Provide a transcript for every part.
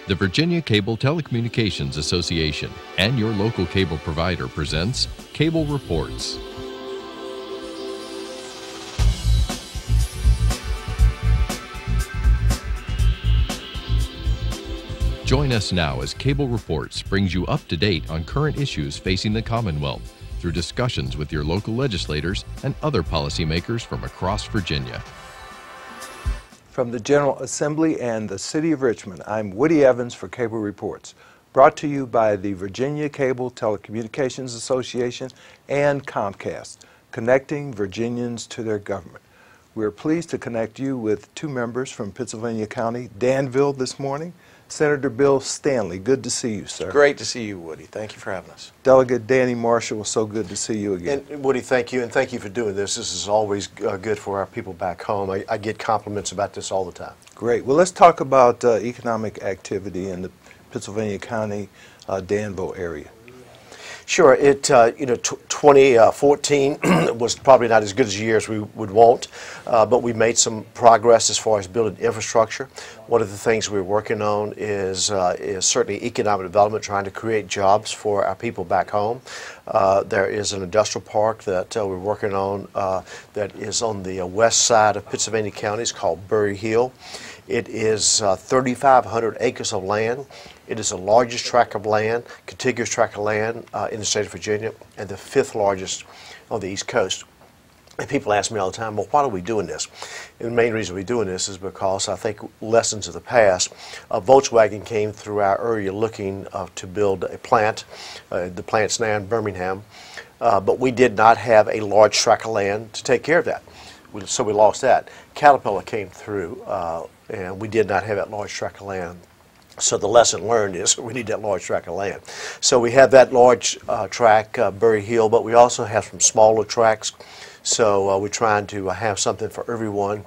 The Virginia Cable Telecommunications Association and your local cable provider presents Cable Reports. Join us now as Cable Reports brings you up to date on current issues facing the Commonwealth through discussions with your local legislators and other policymakers from across Virginia. From the General Assembly and the City of Richmond, I'm Woody Evans for Cable Reports, brought to you by the Virginia Cable Telecommunications Association and Comcast, connecting Virginians to their government. We're pleased to connect you with two members from Pittsylvania County, Danville this morning. Senator Bill Stanley, good to see you, sir. Great to see you, Woody. Thank you for having us. Delegate Danny Marshall, so good to see you again. And Woody, thank you, and thank you for doing this. This is always good for our people back home. I get compliments about this all the time. Great. Well, let's talk about economic activity in the Pittsylvania County, Danville area. Sure. 2014 was probably not as good as a year as we would want, but we made some progress as far as building infrastructure. One of the things we're working on is certainly economic development, trying to create jobs for our people back home. There is an industrial park that we're working on that is on the west side of Pittsylvania County. It's called Bury Hill. It is 3,500 acres of land. It is the largest tract of land, contiguous tract of land in the state of Virginia, and the fifth largest on the East Coast. And people ask me all the time, well, why are we doing this? And the main reason we're doing this is because I think lessons of the past. Volkswagen came through our area looking to build a plant. The plant's now in Birmingham, but we did not have a large tract of land to take care of that. So we lost that. Caterpillar came through, and we did not have that large tract of land. So the lesson learned is we need that large tract of land. So we have that large tract, Bury Hill, but we also have some smaller tracts. So we're trying to have something for everyone.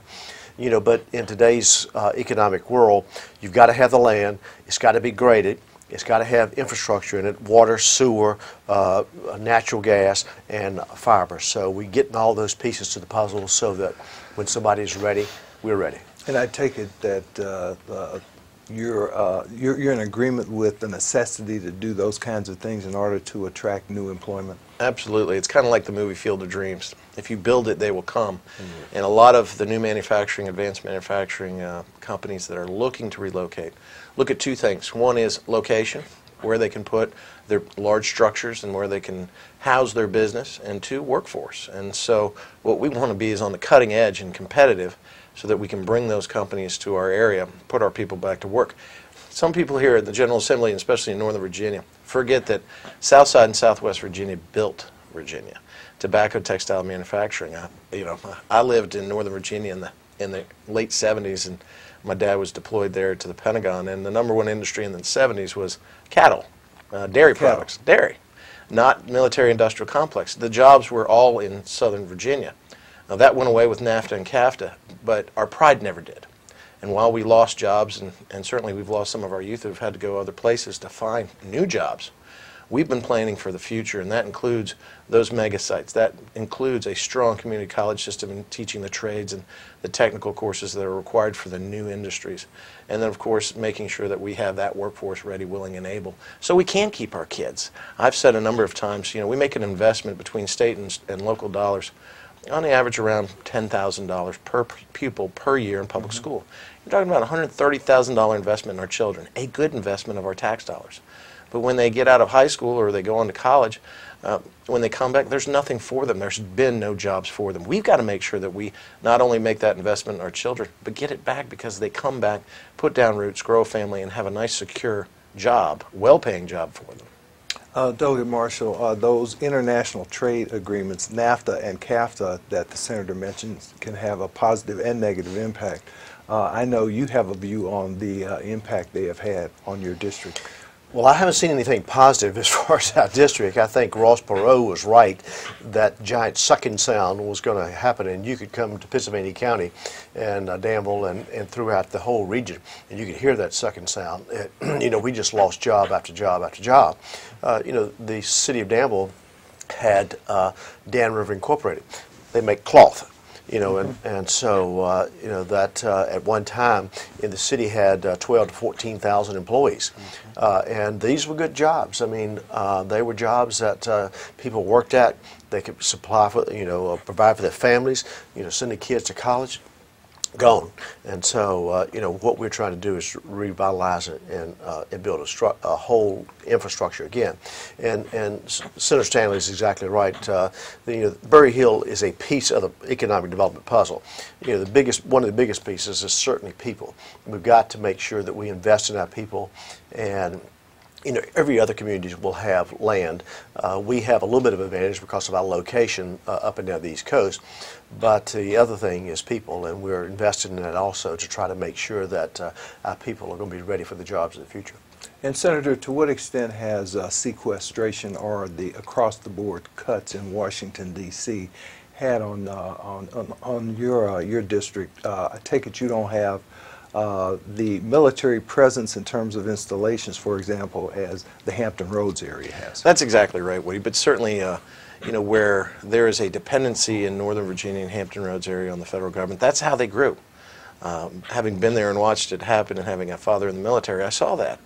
You know, but in today's economic world, you've got to have the land. It's got to be graded. It's got to have infrastructure in it: water, sewer, natural gas, and fiber. So we're getting all those pieces to the puzzle so that when somebody's ready, we're ready. And I take it that you're in agreement with the necessity to do those kinds of things in order to attract new employment? Absolutely. It's kind of like the movie Field of Dreams. If you build it, they will come. Mm-hmm. And a lot of the new manufacturing, advanced manufacturing companies that are looking to relocate look at two things. One is location, where they can put their large structures and where they can house their business, and two, workforce. And so what we want to be is on the cutting edge and competitive, so that we can bring those companies to our area, put our people back to work. Some people here at the General Assembly, and especially in Northern Virginia, forget that Southside and Southwest Virginia built Virginia. Tobacco, textile manufacturing. I lived in Northern Virginia in the late 70s, and my dad was deployed there to the Pentagon, and the number one industry in the 70s was cattle, dairy products, dairy, not military industrial complex. The jobs were all in Southern Virginia. Now that went away with NAFTA and CAFTA, but our pride never did. And while we lost jobs, and certainly we've lost some of our youth who have had to go other places to find new jobs, we've been planning for the future, and that includes those mega sites. That includes a strong community college system in teaching the trades and the technical courses that are required for the new industries. And then, of course, making sure that we have that workforce ready, willing, and able, so we can keep our kids. I've said a number of times, we make an investment between state and local dollars on the average around $10,000 per pupil per year in public school. You're talking about a $130,000 investment in our children, a good investment of our tax dollars. But when they get out of high school or they go on to college, when they come back, there's nothing for them. There's been no jobs for them. We've got to make sure that we not only make that investment in our children, but get it back because they come back, put down roots, grow a family, and have a nice, secure job, well-paying job for them. Delegate Marshall, those international trade agreements, NAFTA and CAFTA, that the Senator mentioned, can have a positive and negative impact. I know you have a view on the impact they have had on your district. Well, I haven't seen anything positive as far as our district. I think Ross Perot was right that giant sucking sound was going to happen, and you could come to Pittsylvania County and Danville and throughout the whole region, and you could hear that sucking sound. We just lost job after job after job. The city of Danville had Dan River Incorporated. They make cloth. and so that at one time in the city had 12 to 14,000 employees, and these were good jobs. I mean, they were jobs that people worked at. They could supply for, provide for their families, send their kids to college. Gone. And so, what we're trying to do is revitalize it and build a whole infrastructure again. And Senator Stanley is exactly right. Berry Hill is a piece of the economic development puzzle. One of the biggest pieces is certainly people. We've got to make sure that we invest in our people, and every other community will have land. We have a little bit of advantage because of our location up and down the East Coast, but the other thing is people, and we're invested in that also to try to make sure that our people are going to be ready for the jobs of the future. And Senator, to what extent has sequestration or the across-the-board cuts in Washington, D.C. had on your district? I take it you don't have the military presence in terms of installations, for example, as the Hampton Roads area has. That's exactly right, Woody. But certainly, where there is a dependency in Northern Virginia and Hampton Roads area on the federal government, that's how they grew. Having been there and watched it happen and having a father in the military, I saw that.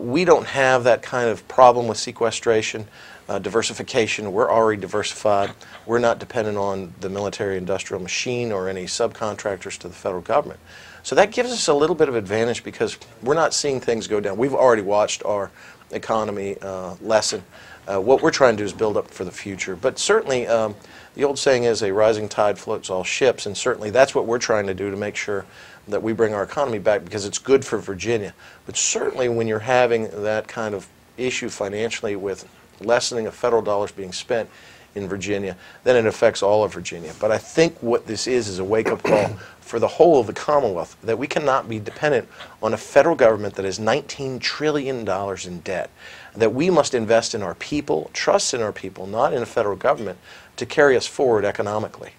We don't have that kind of problem with sequestration, diversification. We're already diversified. We're not dependent on the military-industrial machine or any subcontractors to the federal government. So that gives us a little bit of advantage because we're not seeing things go down. We've already watched our economy lessen. What we're trying to do is build up for the future. But certainly, the old saying is a rising tide floats all ships, and certainly that's what we're trying to do to make sure that we bring our economy back because it's good for Virginia. But certainly when you're having that kind of issue financially with lessening of federal dollars being spent in Virginia, then it affects all of Virginia. But I think what this is a wake-up call for the whole of the Commonwealth that we cannot be dependent on a federal government that is $19 trillion in debt, that we must invest in our people, trust in our people, not in a federal government, to carry us forward economically.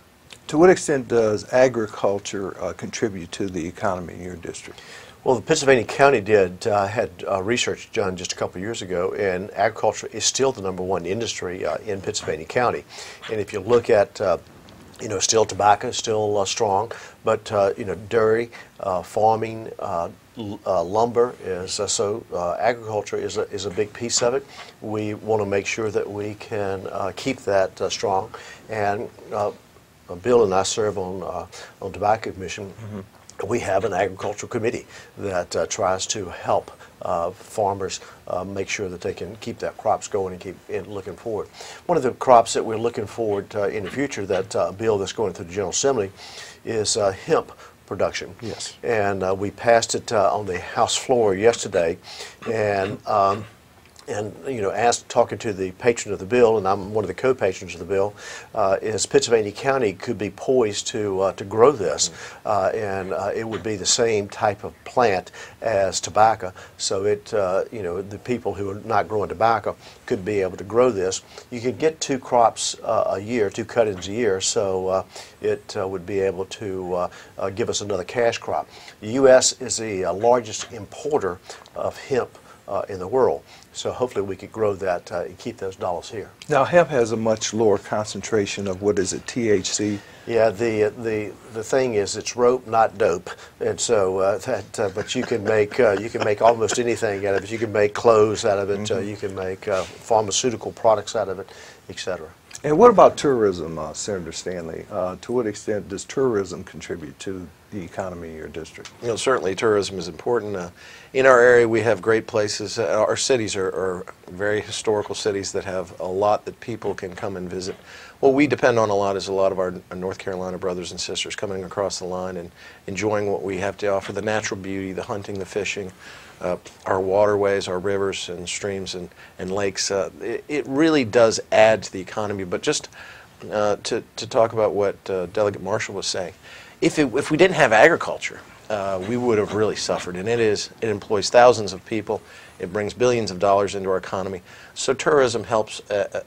To what extent does agriculture contribute to the economy in your district? Well, the Pittsylvania County had research done just a couple of years ago, and agriculture is still the #1 industry in Pittsylvania County. And if you look at, still tobacco is still strong, but dairy, farming, lumber is so agriculture is a big piece of it. We want to make sure that we can keep that strong. And Bill and I serve on Tobacco Commission. Mm-hmm. We have an agricultural committee that tries to help farmers make sure that they can keep their crops going and keep looking forward. One of the crops that we're looking forward in the future, that bill that's going through the General Assembly, is hemp production. Yes. And we passed it on the House floor yesterday, and talking to the patron of the bill, and I'm one of the co-patrons of the bill, is Pittsylvania County could be poised to grow this, and it would be the same type of plant as tobacco. So the people who are not growing tobacco could be able to grow this. You could get 2 crops a year, 2 cut-ins a year, so it would be able to give us another cash crop. The U.S. is the largest importer of hemp in the world. So hopefully we could grow that and keep those dollars here. Now, hemp has a much lower concentration of, what is it, THC? Yeah, the thing is, it's rope, not dope, and so but you can make almost anything out of it. You can make clothes out of it. Mm-hmm. You can make pharmaceutical products out of it, etc. And what about tourism, Senator Stanley? To what extent does tourism contribute to the economy in your district? Certainly tourism is important. In our area we have great places. Our cities are very historical cities that have a lot that people can come and visit. What we depend on a lot is a lot of our North Carolina brothers and sisters coming across the line and enjoying what we have to offer, the natural beauty, the hunting, the fishing, our waterways, our rivers and streams and lakes. It really does add to the economy. But just to talk about what Delegate Marshall was saying, if we didn't have agriculture, we would have really suffered. And it employs thousands of people. It brings billions of dollars into our economy. So tourism helps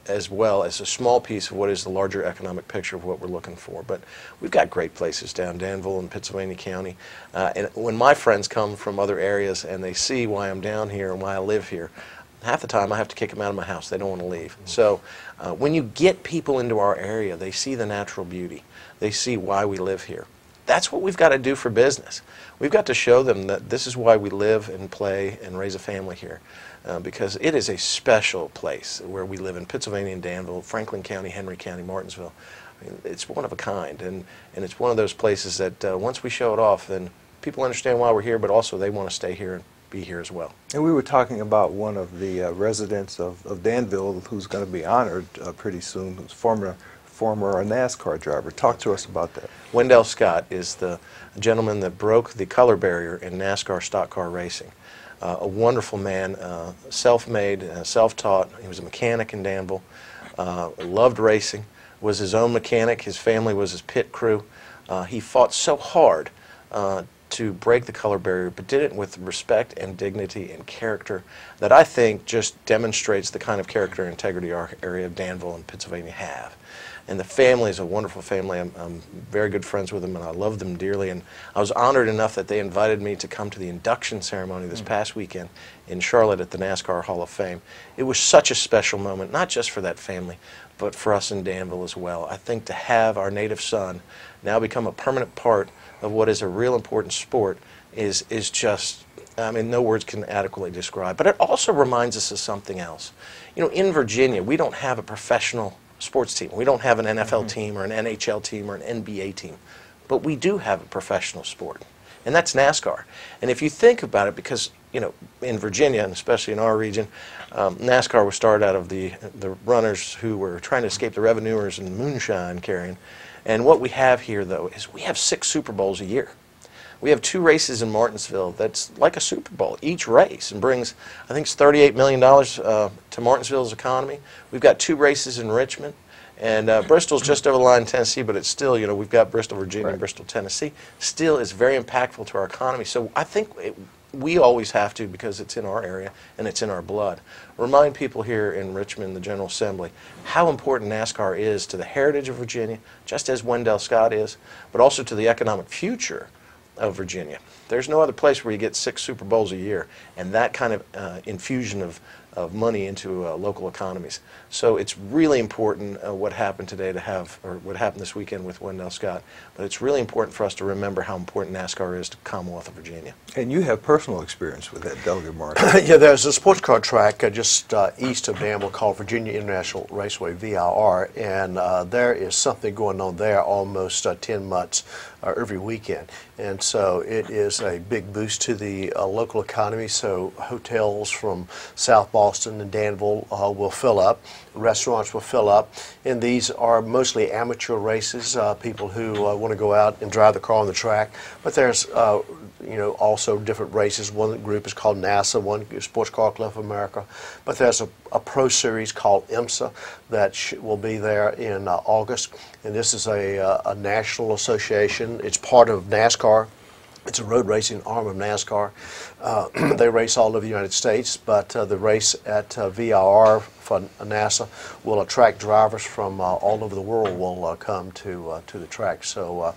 as well as a small piece of what is the larger economic picture of what we're looking for. But we've got great places down Danville in Pittsylvania County. And when my friends come from other areas and they see why I'm down here and why I live here, half the time I have to kick them out of my house. They don't want to leave. So when you get people into our area, they see the natural beauty. They see why we live here. That's what we've got to do for business. We've got to show them that this is why we live and play and raise a family here, because it is a special place where we live in Pittsylvania and Danville, Franklin County, Henry County, Martinsville. I mean, it's one of a kind, and it's one of those places that once we show it off, then people understand why we're here, but also they want to stay here and be here as well. And we were talking about one of the residents of Danville who's going to be honored pretty soon, who's former NASCAR driver. Talk to us about that. Wendell Scott is the gentleman that broke the color barrier in NASCAR stock car racing. A wonderful man, self-made, self-taught. He was a mechanic in Danville, loved racing, was his own mechanic. His family was his pit crew. He fought so hard to break the color barrier, but did it with respect and dignity and character that I think just demonstrates the kind of character and integrity our area of Danville and Pennsylvania have. And the family is a wonderful family. I'm very good friends with them, and I love them dearly. And I was honored enough that they invited me to come to the induction ceremony this past weekend in Charlotte at the NASCAR Hall of Fame. It was such a special moment, not just for that family, but for us in Danville as well. I think to have our native son now become a permanent part of what is a real important sport is just, I mean, no words can adequately describe. But it also reminds us of something else. You know, in Virginia, we don't have a professional sports team. We don't have an NFL team or an NHL team or an NBA team. But we do have a professional sport, and that's NASCAR. And if you think about it, because, you know, in Virginia, and especially in our region, NASCAR was started out of the runners who were trying to escape the revenuers and moonshine carrying. And what we have here, though, is we have 6 Super Bowls a year. We have 2 races in Martinsville that's like a Super Bowl, each race, and brings, I think it's $38 million to Martinsville's economy. We've got 2 races in Richmond, and Bristol's just over the line in Tennessee, but it's still, you know, we've got Bristol, Virginia, and Bristol, Tennessee. Still is very impactful to our economy. So I think we always have to, because it's in our area and it's in our blood, remind people here in Richmond, the General Assembly, how important NASCAR is to the heritage of Virginia, just as Wendell Scott is, but also to the economic future of Virginia. There's no other place where you get 6 Super Bowls a year and that kind of infusion of money into local economies. So it's really important what happened today to have, or what happened this weekend with Wendell Scott, but it's really important for us to remember how important NASCAR is to the Commonwealth of Virginia. And you have personal experience with that, Delegate Martin. Yeah, there's a sports car track just east of Danville called Virginia International Raceway, VIR, and there is something going on there almost 10 months every weekend. And so it is a big boost to the local economy. So hotels from South Boston and Danville will fill up. Restaurants will fill up. And these are mostly amateur races, people who want to go out and drive the car on the track. But there's you know, also different races. One group is called NASA, one is Sports Car Club of America. But there's a pro series called IMSA that will be there in August. And this is a national association. It's part of NASCAR. It's a road racing arm of NASCAR. They race all over the United States, but the race at VIR for NASA will attract drivers from all over the world will come to the track. So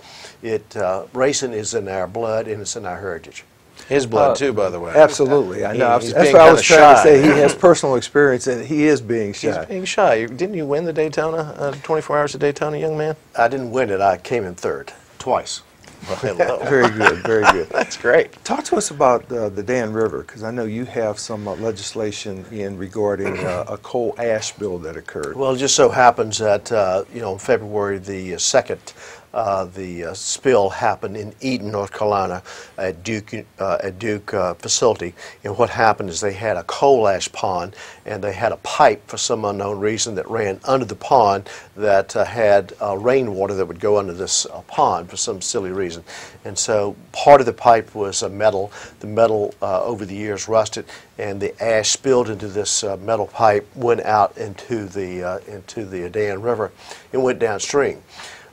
racing is in our blood and it's in our heritage. His blood too, by the way. Absolutely, I know. He's That's being what I was kinda trying to shy. say. He has personal experience, and he is being shy. He's being shy. Didn't you win the Daytona, 24 Hours of Daytona, young man? I didn't win it. I came in third twice. Hello. Very good, very good. That's great. Talk to us about the Dan River, because I know you have some legislation in regarding a coal ash spill that occurred. Well, it just so happens that you know, February the 2nd, the spill happened in Eaton, North Carolina, at Duke facility. And what happened is they had a coal ash pond, and they had a pipe for some unknown reason that ran under the pond that had rainwater that would go under this pond for some silly reason. And so part of the pipe was metal. The metal over the years rusted, and the ash spilled into this metal pipe, went out into the Dan River, and went downstream.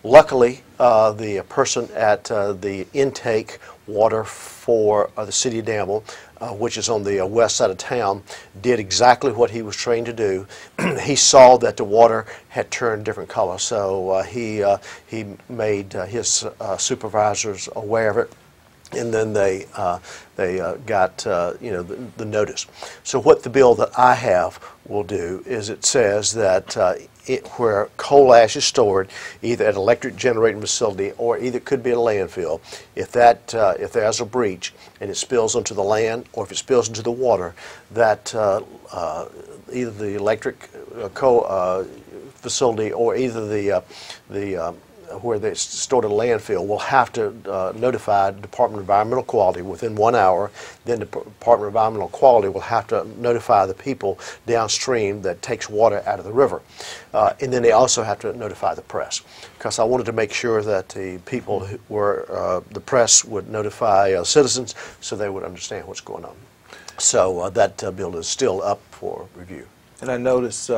Luckily, the person at the intake water for the city of Danville, which is on the west side of town, did exactly what he was trained to do. He saw that the water had turned different color, so he made his supervisors aware of it. and then they got the notice. So what the bill that I have will do is it says that where coal ash is stored, either at an electric generating facility or either it could be at a landfill, if there's a breach and it spills onto the land or if it spills into the water, that either the electric coal facility or either the where they stored at a landfill will have to notify the Department of Environmental Quality within 1 hour. Then the Department of Environmental Quality will have to notify the people downstream that takes water out of the river. And then they also have to notify the press, because I wanted to make sure that the people who were, the press would notify citizens so they would understand what's going on. So that bill is still up for review. And I noticed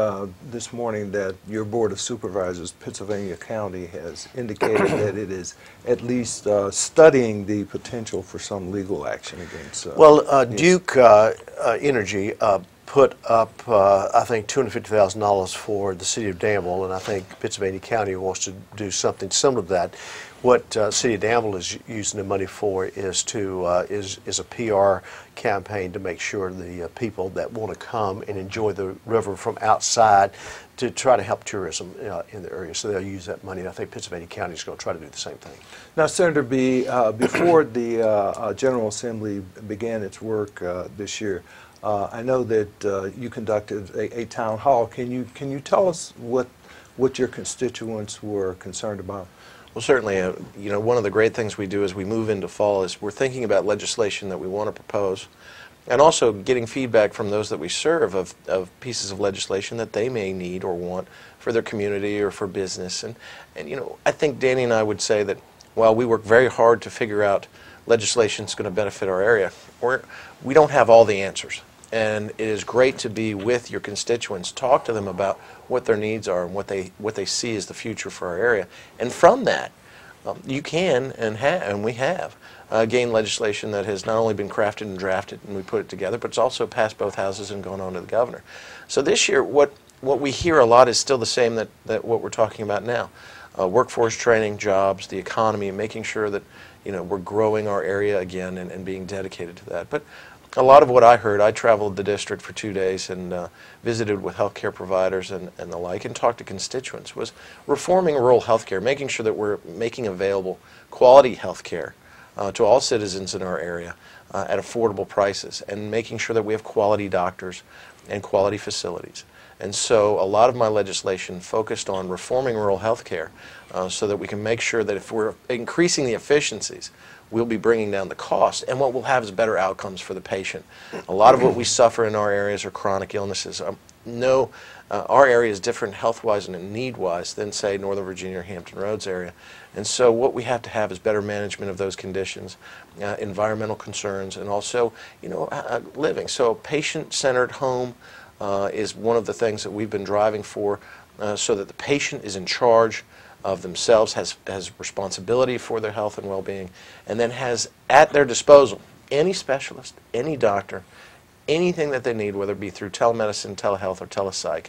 this morning that your Board of Supervisors, Pittsylvania County, has indicated that it is at least studying the potential for some legal action against. Well, Duke Energy put up, I think, $250,000 for the city of Danville, and I think Pittsylvania County wants to do something similar to that. What City of Danville is using the money for is a PR campaign to make sure the people that want to come and enjoy the river from outside to try to help tourism in the area. So they'll use that money, and I think Pennsylvania County is going to try to do the same thing. Now, Senator B, before the General Assembly began its work this year, I know that you conducted a town hall. Can you tell us what your constituents were concerned about? Well, certainly, one of the great things we do as we move into fall is we're thinking about legislation that we want to propose, and also getting feedback from those that we serve of pieces of legislation that they may need or want for their community or for business. And I think Danny and I would say that while we work very hard to figure out legislation that's going to benefit our area, we don't have all the answers. And it is great to be with your constituents, talk to them about what their needs are and what they see as the future for our area. And from that, you can and we have gained legislation that has not only been crafted and drafted and we put it together, but it's also passed both houses and gone on to the governor. So this year, what we hear a lot is still the same that what we're talking about now. Workforce training, jobs, the economy, making sure that we're growing our area again and being dedicated to that. But a lot of what I heard, I traveled the district for 2 days and visited with healthcare providers and the like, and talked to constituents, was reforming rural healthcare, making sure that we're making available quality healthcare to all citizens in our area at affordable prices, and making sure that we have quality doctors and quality facilities. And so a lot of my legislation focused on reforming rural healthcare so that we can make sure that if we're increasing the efficiencies, we'll be bringing down the cost, and what we'll have is better outcomes for the patient. A lot of what we suffer in our areas are chronic illnesses. Our area is different health-wise and need-wise than, say, Northern Virginia or Hampton Roads area. And so what we have to have is better management of those conditions, environmental concerns, and also, living. So patient-centered home is one of the things that we've been driving for, so that the patient is in charge of themselves, has responsibility for their health and well-being, and then has at their disposal any specialist, any doctor, anything that they need, whether it be through telemedicine, telehealth, or telepsych,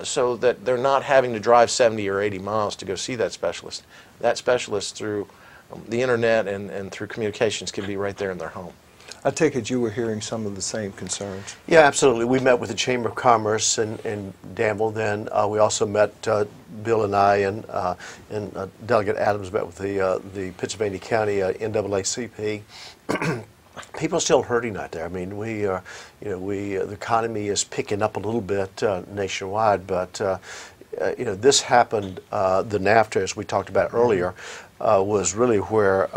so that they're not having to drive 70 or 80 miles to go see that specialist. That specialist, through the internet and through communications, can be right there in their home. I take it you were hearing some of the same concerns. Yeah, absolutely. We met with the Chamber of Commerce in Danville. Then we also met, Bill and I, and Delegate Adams met with the Pittsylvania County NAACP. People are still hurting out there. I mean, the economy is picking up a little bit nationwide, but this happened. The NAFTA, as we talked about earlier, was really where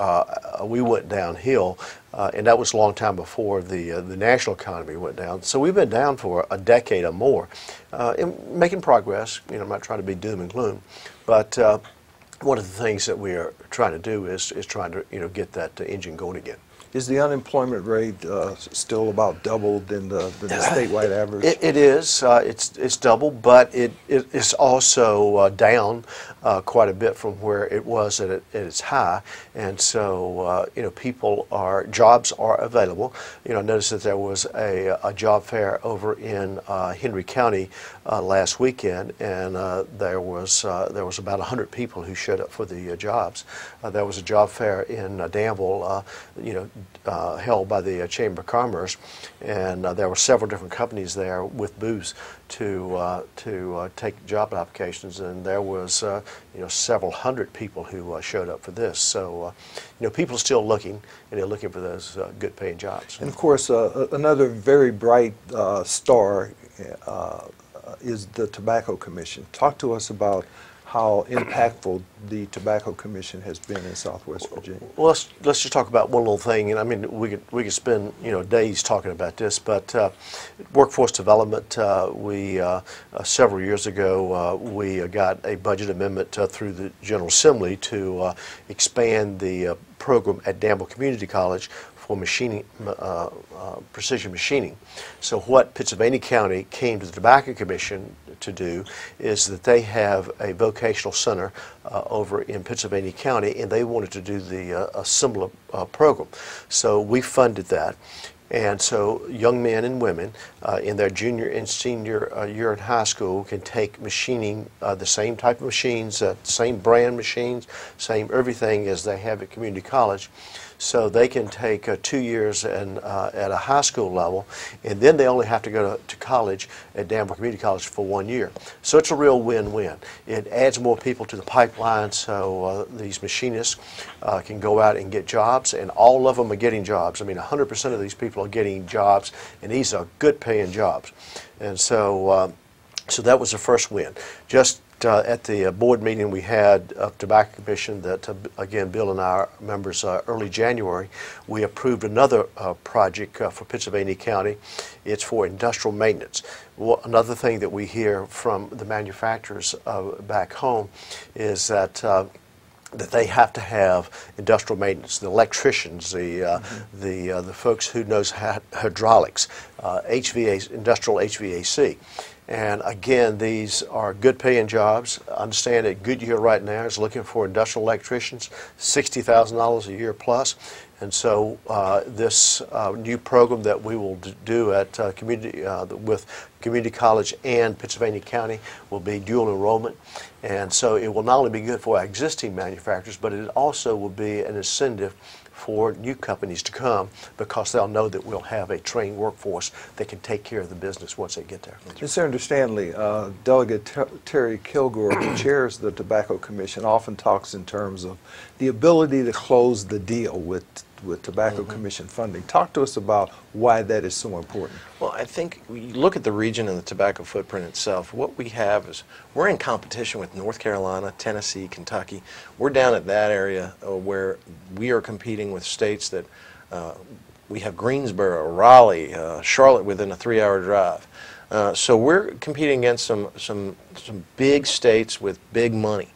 we went downhill, and that was a long time before the national economy went down. So we've been down for a decade or more, and making progress. I'm not trying to be doom and gloom, but one of the things that we are trying to do is trying to get that engine going again. Is the unemployment rate still about double than the statewide average? It is. It's double, but it's also down quite a bit from where it was at its high. And so, jobs are available. Notice that there was a job fair over in Henry County last weekend, and there was about 100 people who showed up for the jobs. There was a job fair in Danville, held by the Chamber of Commerce, and there were several different companies there with booths to take job applications, and there was several hundred people who showed up for this. So people are still looking, and they're looking for those good paying jobs. And of course, another very bright star is the Tobacco Commission. Talk to us about how impactful the Tobacco Commission has been in Southwest Virginia. Well, let's just talk about one little thing, and I mean we could spend days talking about this, but workforce development. We several years ago we got a budget amendment through the General Assembly to expand the program at Danville Community College for machining, precision machining. So what Pittsylvania County came to the Tobacco Commission to do is that they have a vocational center over in Pittsylvania County, and they wanted to do a similar program. So we funded that. And so young men and women in their junior and senior year in high school can take machining, the same type of machines, same brand machines, same everything as they have at community college. So they can take 2 years at a high school level, and then they only have to go to college at Danville Community College for 1 year. So it's a real win-win. It adds more people to the pipeline, so these machinists can go out and get jobs, and all of them are getting jobs. I mean, 100% of these people are getting jobs, and these are good-paying jobs. And so, so that was the first win. Just at the board meeting we had of Tobacco Commission that, again, Bill and our members early January, we approved another project for Pittsylvania County. It's for industrial maintenance. Another thing that we hear from the manufacturers back home is that they have to have industrial maintenance, the electricians, the folks who knows hydraulics, industrial HVAC. And again, these are good paying jobs. I understand that Goodyear right now is looking for industrial electricians, $60,000 a year plus. And so this new program that we will do at with Community College and Pittsylvania County will be dual enrollment. And so it will not only be good for our existing manufacturers, but it also will be an incentive for new companies to come, because they'll know that we'll have a trained workforce that can take care of the business once they get there. Senator Stanley, Delegate Terry Kilgore, who chairs the Tobacco Commission, often talks in terms of the ability to close the deal with Tobacco Commission funding. Talk to us about why that is so important. Well, I think when you look at the region and the tobacco footprint itself, what we have is we're in competition with North Carolina, Tennessee, Kentucky. We're down at that area where we are competing with states that we have Greensboro, Raleigh, Charlotte within a 3-hour drive. So we're competing against some big states with big money.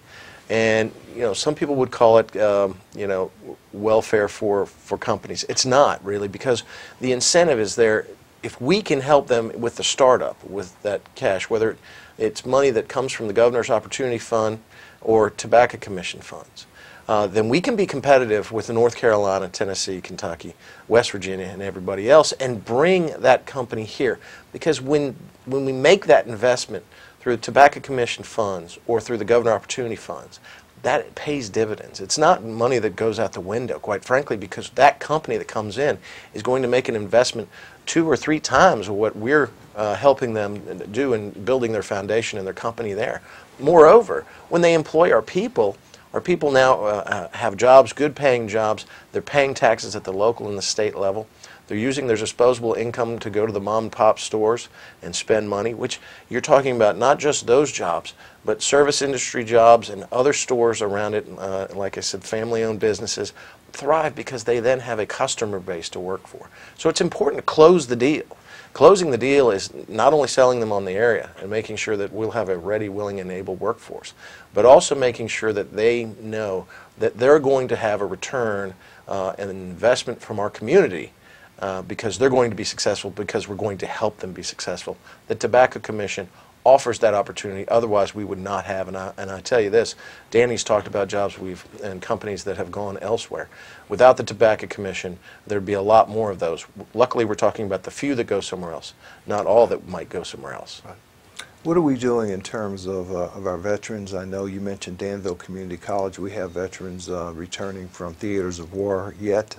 And some people would call it welfare for companies. It's not really, because the incentive is there. If we can help them with the startup, with that cash, whether it's money that comes from the Governor's Opportunity Fund or Tobacco Commission funds, then we can be competitive with the North Carolina, Tennessee, Kentucky, West Virginia, and everybody else, and bring that company here. Because when we make that investment through the Tobacco Commission funds or through the Governor Opportunity Funds, that pays dividends. It's not money that goes out the window, quite frankly, because that company that comes in is going to make an investment 2 or 3 times what we're helping them do in building their foundation and their company there. Moreover, when they employ our people now have jobs, good paying jobs. They're paying taxes at the local and the state level. They're using their disposable income to go to the mom and pop stores and spend money, which you're talking about not just those jobs, but service industry jobs and other stores around it, like I said, family-owned businesses thrive because they then have a customer base to work for. So it's important to close the deal. Closing the deal is not only selling them on the area and making sure that we'll have a ready, willing, and able workforce, but also making sure that they know that they're going to have a return and an investment from our community because they're going to be successful, because we're going to help them be successful. The Tobacco Commission offers that opportunity. Otherwise, we would not have. And I tell you this, Danny's talked about jobs and companies that have gone elsewhere. Without the Tobacco Commission, there'd be a lot more of those. Luckily, we're talking about the few that go somewhere else, not all that might go somewhere else. Right. What are we doing in terms of our veterans? I know you mentioned Danville Community College. We have veterans returning from theaters of war yet,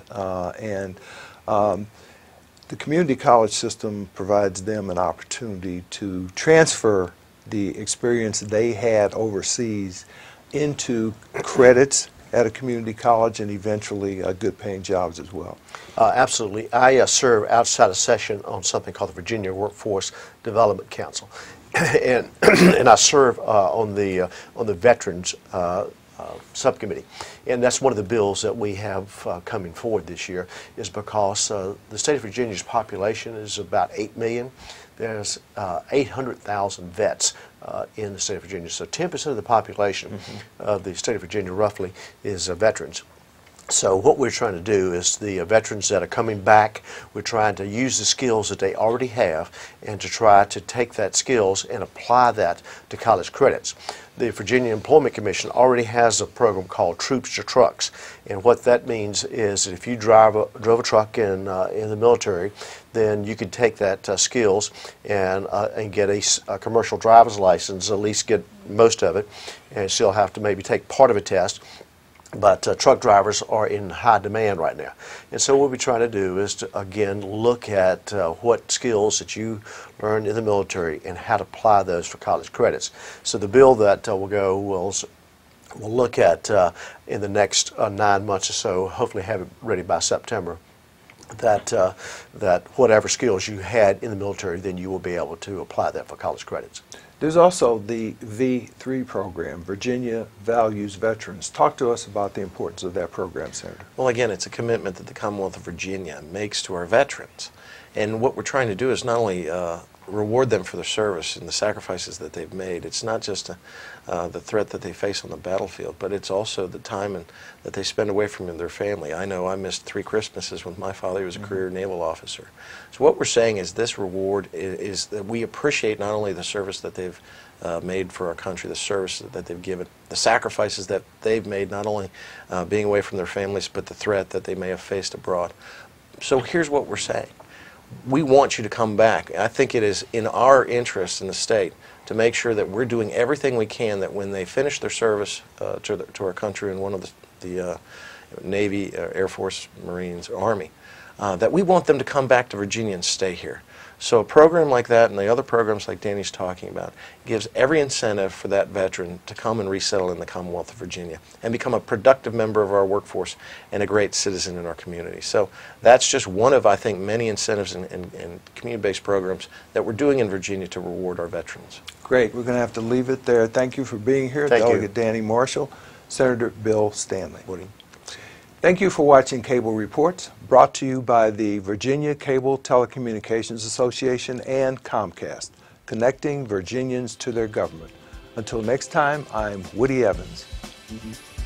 the community college system provides them an opportunity to transfer the experience they had overseas into credits at a community college and eventually good paying jobs as well. Absolutely. I serve outside of session on something called the Virginia Workforce Development Council. and I serve on the Veterans Subcommittee, and that's one of the bills that we have coming forward this year, is because the state of Virginia's population is about 8 million. There's 800,000 vets in the state of Virginia, so 10% of the population of the state of Virginia roughly is veterans. So what we're trying to do is the veterans that are coming back, we're trying to use the skills that they already have and to try to take that skills and apply that to college credits. The Virginia Employment Commission already has a program called Troops to Trucks, and what that means is that if you drove a truck in the military, then you could take that skills and get a commercial driver's license, at least get most of it, and still have to maybe take part of a test. But truck drivers are in high demand right now. And so what we're trying to do is to, again, look at what skills that you learned in the military and how to apply those for college credits. So the bill that we'll look at in the next 9 months or so, hopefully have it ready by September, that whatever skills you had in the military, then you will be able to apply that for college credits. There's also the V3 program, Virginia Values Veterans. Talk to us about the importance of that program, Senator. Well, again, it's a commitment that the Commonwealth of Virginia makes to our veterans. And what we're trying to do is not only reward them for their service and the sacrifices that they've made. It's not just the threat that they face on the battlefield, but it's also the time that they spend away from their family. I know I missed 3 Christmases with my father. He was a career naval officer. So what we're saying is this reward is that we appreciate not only the service that they've made for our country, the service that they've given, the sacrifices that they've made, not only being away from their families, but the threat that they may have faced abroad. So here's what we're saying. We want you to come back. I think it is in our interest in the state to make sure that we're doing everything we can that when they finish their service to our country in one of the Navy, Air Force, Marines, or Army, that we want them to come back to Virginia and stay here. So a program like that and the other programs like Danny's talking about gives every incentive for that veteran to come and resettle in the Commonwealth of Virginia and become a productive member of our workforce and a great citizen in our community. So that's just one of, I think, many incentives and community-based programs that we're doing in Virginia to reward our veterans. Great. We're going to have to leave it there. Thank you for being here. Thank Delegate you. Danny Marshall, Senator Bill Stanley. Woody. Thank you for watching Cable Reports, brought to you by the Virginia Cable Telecommunications Association and Comcast, connecting Virginians to their government. Until next time, I'm Woody Evans. Mm-hmm.